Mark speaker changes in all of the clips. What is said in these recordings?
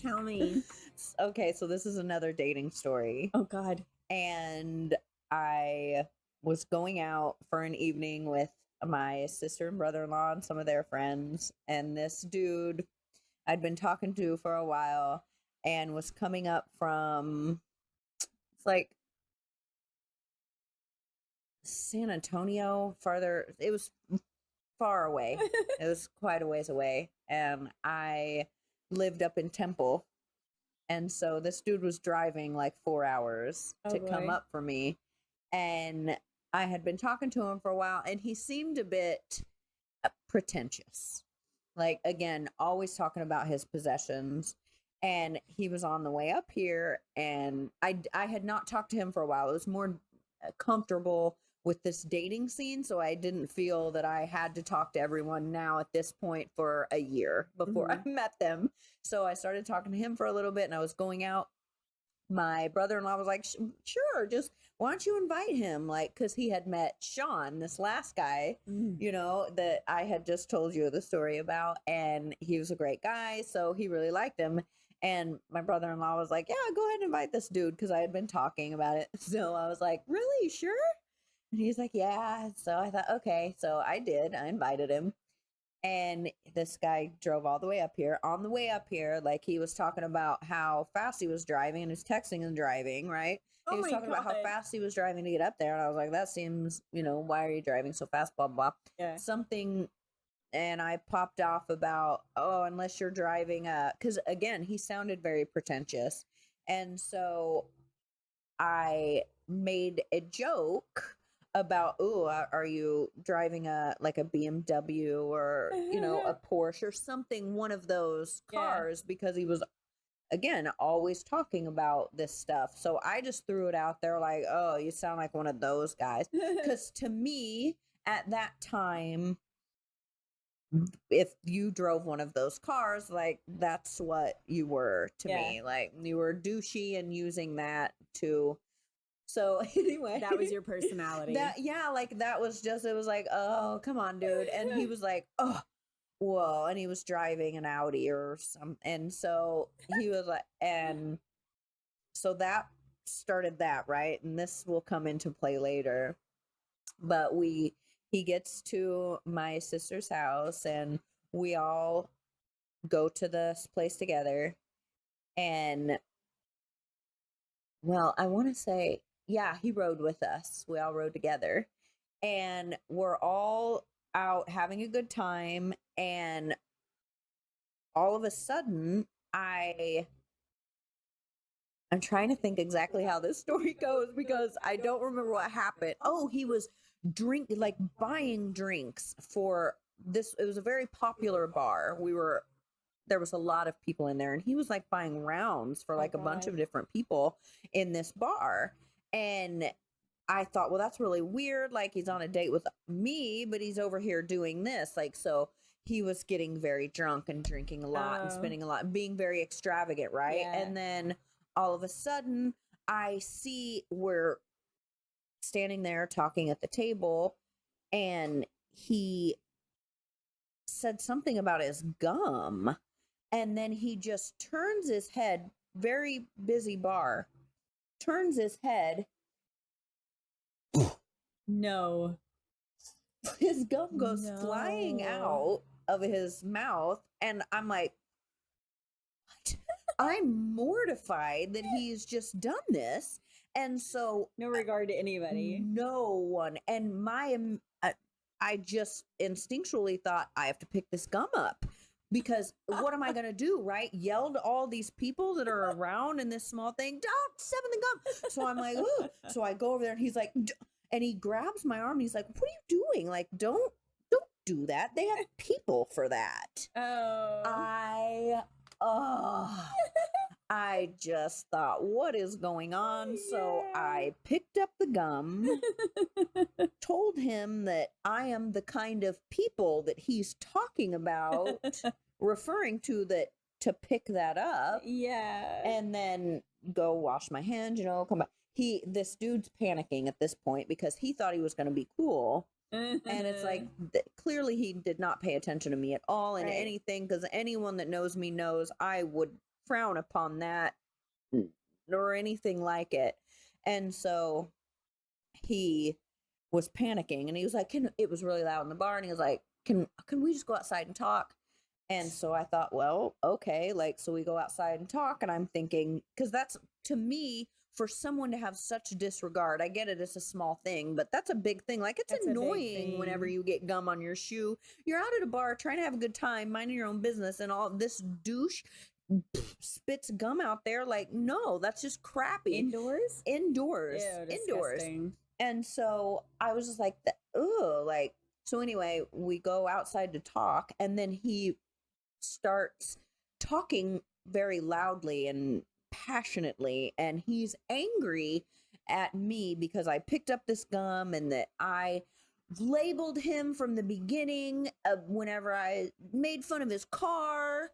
Speaker 1: Tell me.
Speaker 2: Okay, so this is another dating story.
Speaker 1: Oh, God.
Speaker 2: And I was going out for an evening with my sister and brother-in-law and some of their friends. And this dude I'd been talking to for a while and was coming up from, it's like San Antonio, farther. It was far away. It was quite a ways away. And I lived up in Temple. And so this dude was driving like 4 hours to come up for me. And I had been talking to him for a while, and he seemed a bit pretentious. Like, again, always talking about his possessions. And he was on the way up here, and I had not talked to him for a while. It was more comfortable with this dating scene, so I didn't feel that I had to talk to everyone now at this point for a year before I met them. So I started talking to him for a little bit, and I was going out. My brother-in-law was like, sure, just why don't you invite him? Like, because he had met Sean, this last guy, you know, that I had just told you the story about, and he was a great guy, so he really liked him. And my brother-in-law was like, yeah, go ahead and invite this dude, because I had been talking about it. So I was like, really, sure? And he's like, yeah. So I thought, okay. So I did. I invited him. And this guy drove all the way up here. On the way up here, like, he was talking about how fast he was driving, and he was texting and driving, right? He was talking about how fast he was driving to get up there. And I was like, that seems, you know, why are you driving so fast? Blah, blah.
Speaker 1: Yeah.
Speaker 2: Something. And I popped off about, oh, unless you're driving because again, he sounded very pretentious. And so I made a joke about, oh, are you driving a BMW or, you know, a Porsche or something, one of those cars, because he was, again, always talking about this stuff. So I just threw it out there like, oh, you sound like one of those guys. Because to me, at that time, if you drove one of those cars, like, that's what you were to me. Like, you were douchey and using that to. So anyway,
Speaker 1: that was your personality.
Speaker 2: That was just, it was like, oh, come on, dude. And he was like, oh, whoa. And he was driving an Audi or something. And so he was like, and so that started that, right? And this will come into play later. But he gets to my sister's house, and we all go to this place together. And, well, I want to say, yeah, he rode with us. We all rode together, and we're all out having a good time. And all of a sudden, I'm trying to think exactly how this story goes, because I don't remember what happened. Oh, he was buying drinks for this. It was a very popular bar. There was a lot of people in there, and he was like buying rounds for like a bunch of different people in this bar. And I thought, well, that's really weird. Like, he's on a date with me, but he's over here doing this. Like, so he was getting very drunk and drinking a lot and spending a lot, being very extravagant, right?
Speaker 1: Yeah.
Speaker 2: And then all of a sudden, I see we're standing there talking at the table, and he said something about his gum. And then he just turns his head, very busy bar, turns his head.
Speaker 1: No.
Speaker 2: His gum goes flying out of his mouth. And I'm like, what? I'm mortified that he's just done this. And so,
Speaker 1: no regard to anybody.
Speaker 2: No one. And I just instinctually thought, I have to pick this gum up, because what am I going to do, right? Yell to all these people that are around in this small thing, don't step in the gum. So I'm like, ooh. So I go over there, and he's like, and he grabs my arm, and he's like, what are you doing? Like, don't do that. They have people for that. I just thought, what is going on? Yeah. So I picked up the gum, told him that I am the kind of people that he's talking about, referring to that, to pick that up.
Speaker 1: Yeah.
Speaker 2: And then go wash my hands, come back. This dude's panicking at this point, because he thought he was going to be cool. And it's like, clearly he did not pay attention to me at all in anything, because anyone that knows me knows I would frown upon that or anything like it. And so he was panicking and he was like, it was really loud in the bar. And he was like, can we just go outside and talk? And so I thought, well, okay, like, so we go outside and talk. And I'm thinking, because that's, to me, for someone to have such disregard, I get it, it's a small thing, but that's a big thing. Like, it's
Speaker 1: That's a big
Speaker 2: annoying whenever
Speaker 1: thing.
Speaker 2: you get gum on your shoe. You're out at a bar trying to have a good time, minding your own business, and all this douche spits gum out there. Like, no, that's just crappy.
Speaker 1: Indoors?
Speaker 2: Indoors.
Speaker 1: Ew,
Speaker 2: Indoors.
Speaker 1: disgusting.
Speaker 2: And so I was just like, ugh, like, so anyway, we go outside to talk, and then he starts talking very loudly and passionately, and he's angry at me because I picked up this gum and that I labeled him from the beginning of whenever I made fun of his car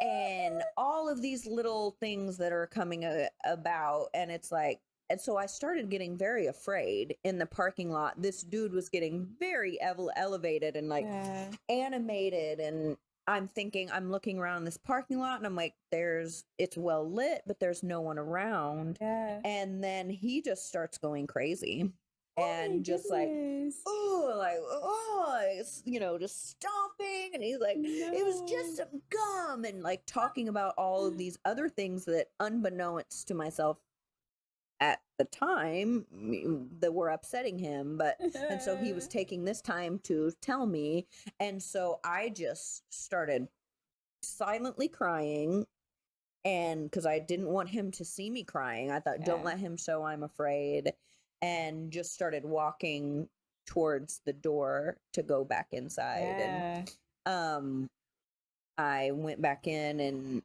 Speaker 2: and all of these little things that are coming about. And it's like, and so I started getting very afraid in the parking lot. This dude was getting very elevated and like animated, and I'm thinking, I'm looking around this parking lot and I'm like, it's well lit, but there's no one around.
Speaker 1: Yeah.
Speaker 2: And then he just starts going crazy and just like,
Speaker 1: goodness.
Speaker 2: just stomping. And he's like, it was just some gum, and like talking about all of these other things that, unbeknownst to myself at the time, that were upsetting him. But and so he was taking this time to tell me, and so I just started silently crying, and because I didn't want him to see me crying, I thought, don't let him show I'm afraid, and just started walking towards the door to go back inside. And I went back in, and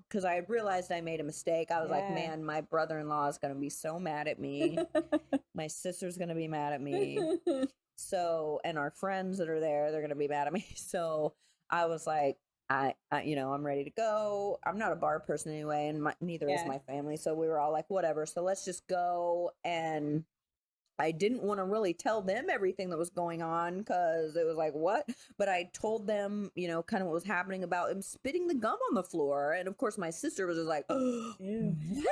Speaker 2: because I realized I made a mistake, I was like, man, my brother-in-law is going to be so mad at me. My sister's going to be mad at me. So, and our friends that are there, they're going to be mad at me. So I was like, I'm ready to go. I'm not a bar person anyway, and neither is my family. So we were all like, whatever. So let's just go. And I didn't want to really tell them everything that was going on because it was like, what? But I told them, kind of what was happening about him spitting the gum on the floor. And of course, my sister was just like, oh, what?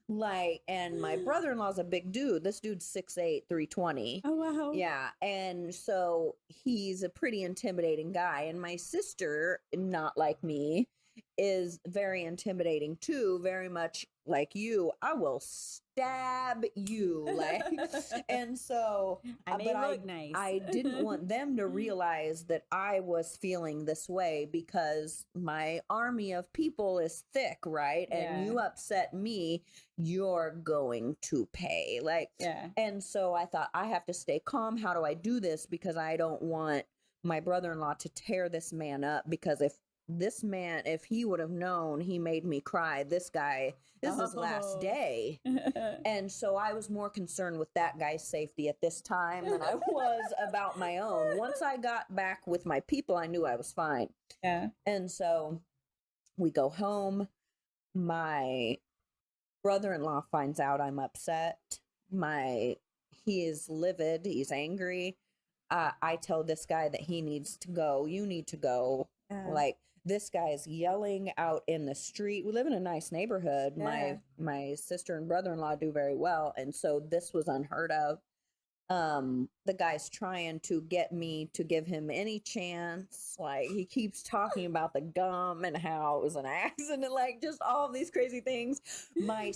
Speaker 2: Like, and my brother-in-law's a big dude. This dude's 6'8", 320.
Speaker 1: Oh, wow.
Speaker 2: Yeah. And so he's a pretty intimidating guy. And my sister, not like me, is very intimidating too, very much like you. I will stab you, like. And so
Speaker 1: I may look nice.
Speaker 2: I didn't want them to realize that I was feeling this way because my army of people is thick, right? And you upset me, you're going to pay, like. And so I thought, I have to stay calm. How do I do this? Because I don't want my brother-in-law to tear this man up, because if he would have known he made me cry, this is his last day. And so I was more concerned with that guy's safety at this time than I was about my own. Once I got back with my people, I knew I was fine. And so we go home. My brother-in-law finds out I'm upset. He is livid. He's angry. I tell this guy that he needs to go. You need to go. Like, this guy is yelling out in the street. We live in a nice neighborhood. My sister and brother-in-law do very well, and so this was unheard of. The guy's trying to get me to give him any chance. Like, he keeps talking about the gum and how it was an accident, like just all of these crazy things. My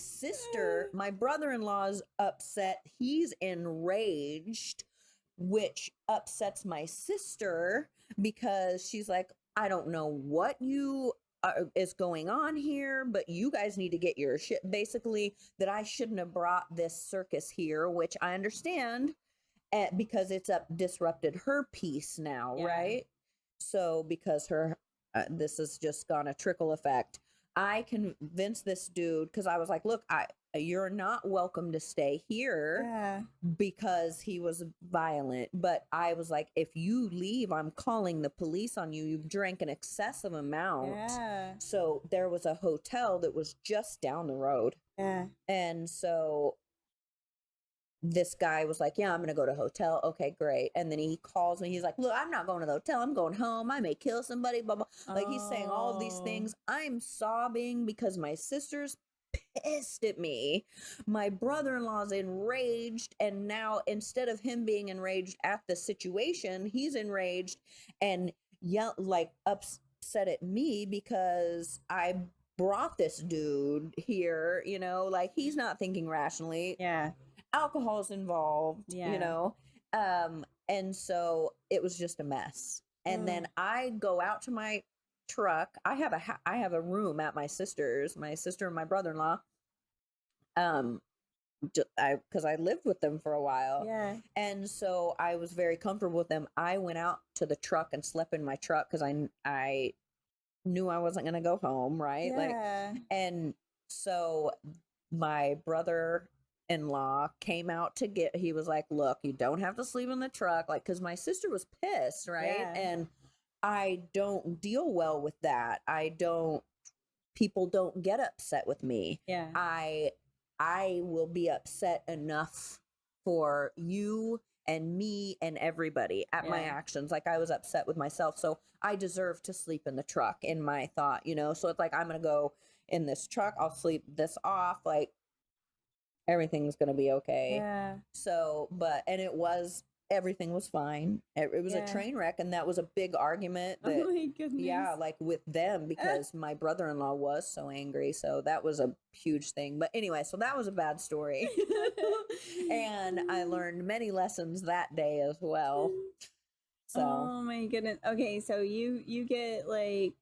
Speaker 2: brother-in-law's upset. He's enraged, which upsets my sister because she's like, I don't know what is going on here, but you guys need to get your shit. Basically, that I shouldn't have brought this circus here, which I understand, because it's disrupted her peace now, right? So because this has just gone a trickle effect. I convinced this dude, because I was like, look, you're not welcome to stay here, because he was violent. But I was like, if you leave, I'm calling the police on you. You've drank an excessive amount. So there was a hotel that was just down the road. And so this guy was like, yeah, I'm going to go to a hotel. Okay, great. And then he calls me. He's like, look, I'm not going to the hotel. I'm going home. I may kill somebody, blah, blah. Like he's saying all of these things. I'm sobbing because my sister's pissed at me. My brother-in-law's enraged. And now instead of him being enraged at the situation, he's enraged and upset at me because I brought this dude here, like he's not thinking rationally.
Speaker 1: Yeah.
Speaker 2: Alcohol's involved,
Speaker 1: Yeah.
Speaker 2: and so it was just a mess. And then I go out to my truck. I have a room at my sister and my brother-in-law, because I lived with them for a while.
Speaker 1: Yeah.
Speaker 2: And so I was very comfortable with them. I went out to the truck and slept in my truck because I knew I wasn't going to go home, right?
Speaker 1: Yeah.
Speaker 2: And so my brother-in-law came out he was like, look, you don't have to sleep in the truck, like, because my sister was pissed, right?
Speaker 1: Yeah.
Speaker 2: And I don't deal well with that. People don't get upset with me.
Speaker 1: Yeah.
Speaker 2: I will be upset enough for you and me and everybody at my actions. Like I was upset with myself. So I deserve to sleep in the truck in my thought, So it's like, I'm going to go in this truck. I'll sleep this off. Like everything's going to be okay.
Speaker 1: Yeah.
Speaker 2: So, everything was fine. It was a train wreck. And that was a big argument.
Speaker 1: Oh my goodness.
Speaker 2: Yeah, like with them because my brother-in-law was so angry. So that was a huge thing. But anyway, so that was a bad story. And I learned many lessons that day as well. So.
Speaker 1: Oh my goodness. Okay, so you get like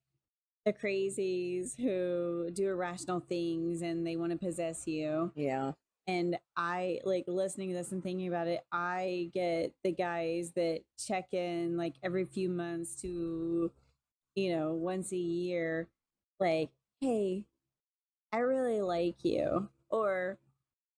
Speaker 1: the crazies who do irrational things and they want to possess you.
Speaker 2: Yeah.
Speaker 1: And I like listening to this and thinking about it. I get the guys that check in like every few months to, once a year, like, hey, I really like you. Or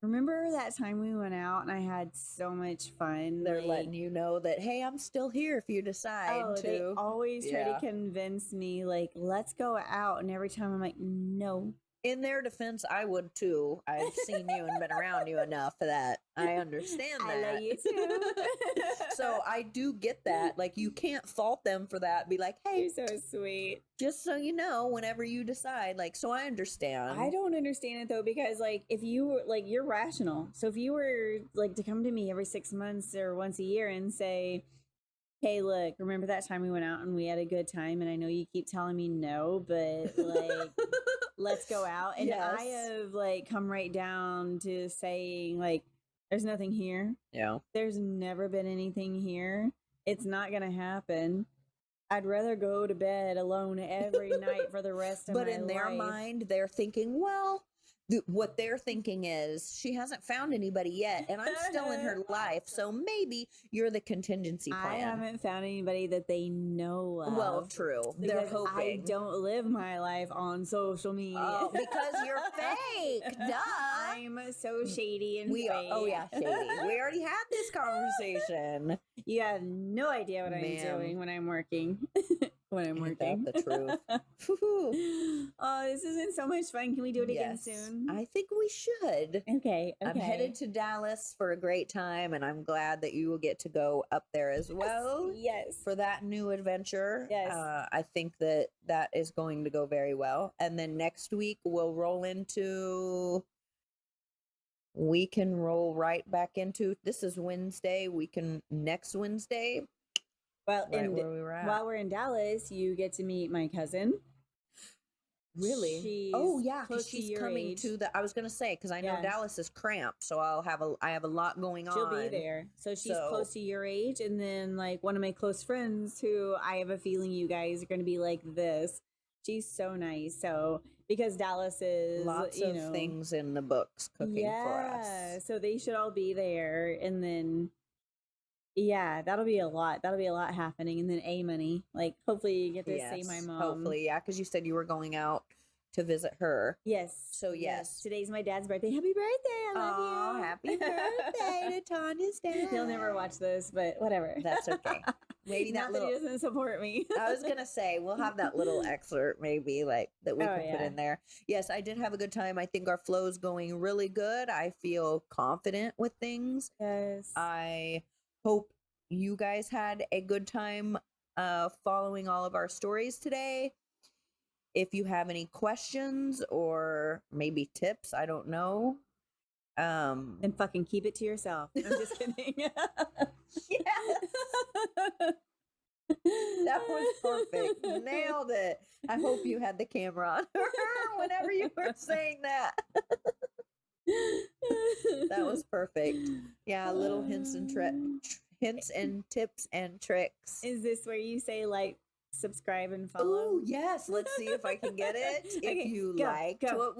Speaker 1: remember that time we went out and I had so much fun?
Speaker 2: They're letting you know that, hey, I'm still here if you decide to.
Speaker 1: They always try to convince me, like, let's go out. And every time I'm like, no.
Speaker 2: In their defense, I would too. I've seen you and been around you enough that I understand that.
Speaker 1: I love you too.
Speaker 2: So I do get that. Like, you can't fault them for that. Be like, hey,
Speaker 1: you're so sweet.
Speaker 2: Just so you know, whenever you decide, like, so I understand.
Speaker 1: I don't understand it though, because like, if you were like, you're rational. So if you were like to come to me every 6 months or once a year and say, hey, look, remember that time we went out and we had a good time? And I know you keep telling me no, but like, let's go out. And I have like come right down to saying like, there's nothing here.
Speaker 2: Yeah.
Speaker 1: There's never been anything here. It's not going to happen. I'd rather go to bed alone every night for the rest of my life.
Speaker 2: But in their mind, they're thinking, well, what they're thinking is she hasn't found anybody yet and I'm still in her life, so maybe you're the contingency plan.
Speaker 1: I haven't found anybody that they know of.
Speaker 2: Well, true. They're hoping.
Speaker 1: I don't live my life on social media.
Speaker 2: Oh, because you're fake. Duh.
Speaker 1: I'm so shady and fake.
Speaker 2: Oh yeah, shady. We already had this conversation.
Speaker 1: You have no idea what I'm doing when I'm working.
Speaker 2: Ain't that the truth?
Speaker 1: Oh, this has been so much fun. Can we do it again soon?
Speaker 2: I think we should.
Speaker 1: Okay.
Speaker 2: I'm headed to Dallas for a great time, and I'm glad that you will get to go up there as well.
Speaker 1: Yes.
Speaker 2: For that new adventure.
Speaker 1: Yes.
Speaker 2: I think that is going to go very well. And then next week we'll we can roll right back into, this is Wednesday. Next Wednesday.
Speaker 1: Well, while we're in Dallas, you get to meet my cousin.
Speaker 2: Really?
Speaker 1: She's
Speaker 2: because she's coming
Speaker 1: age.
Speaker 2: I was gonna say, because I know Dallas is cramped, so I have a lot going on.
Speaker 1: She'll be there, so she's close to your age, and then like one of my close friends, who I have a feeling you guys are gonna be like this. She's so nice. So because Dallas is
Speaker 2: lots of things in the books cooking for us,
Speaker 1: so they should all be there, and then. Yeah, that'll be a lot. That'll be a lot happening. And then money. Like, hopefully you get to see my mom.
Speaker 2: Hopefully, yeah, because you said you were going out to visit her.
Speaker 1: Yes.
Speaker 2: So yes.
Speaker 1: Today's my dad's birthday. Happy birthday. I love
Speaker 2: Oh,
Speaker 1: you.
Speaker 2: happy birthday to Tanya's dad.
Speaker 1: He'll never watch this, but whatever.
Speaker 2: That's okay. Maybe that
Speaker 1: Not
Speaker 2: little.
Speaker 1: that he doesn't support me.
Speaker 2: I was gonna say we'll have that little excerpt maybe like that we
Speaker 1: Oh,
Speaker 2: can put
Speaker 1: yeah.
Speaker 2: in there. Yes, I did have a good time. I think our flow's going really good. I feel confident with things.
Speaker 1: Yes.
Speaker 2: I hope you guys had a good time following all of our stories today. If you have any questions or maybe tips, I don't know.
Speaker 1: Then fucking keep it to yourself. I'm just kidding.
Speaker 2: Yes. That was perfect. Nailed it. I hope you had the camera on whenever you were saying that. That was perfect. Yeah, little hints and hints and tips and tricks.
Speaker 1: Is this where you say like, subscribe and follow?
Speaker 2: Oh, yes. Let's see if I can get it.
Speaker 1: Okay,
Speaker 2: If you
Speaker 1: go,
Speaker 2: liked
Speaker 1: go,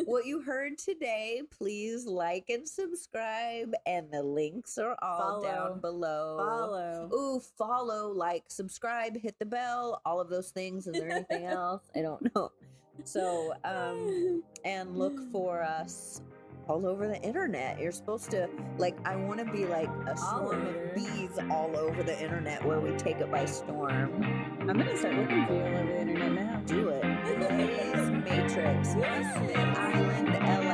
Speaker 2: what you heard today, please like and subscribe. And the links are all down below.
Speaker 1: Follow.
Speaker 2: Ooh, follow, like, subscribe, hit the bell, all of those things. Is there anything else? I don't know. So, and look for us all over the internet. You're supposed to, like, I want to be like a swarm of bees all over the internet where we take it by storm.
Speaker 1: I'm gonna start looking for you all over the internet now.
Speaker 2: Do it. Blaize Matrix, Island, LA.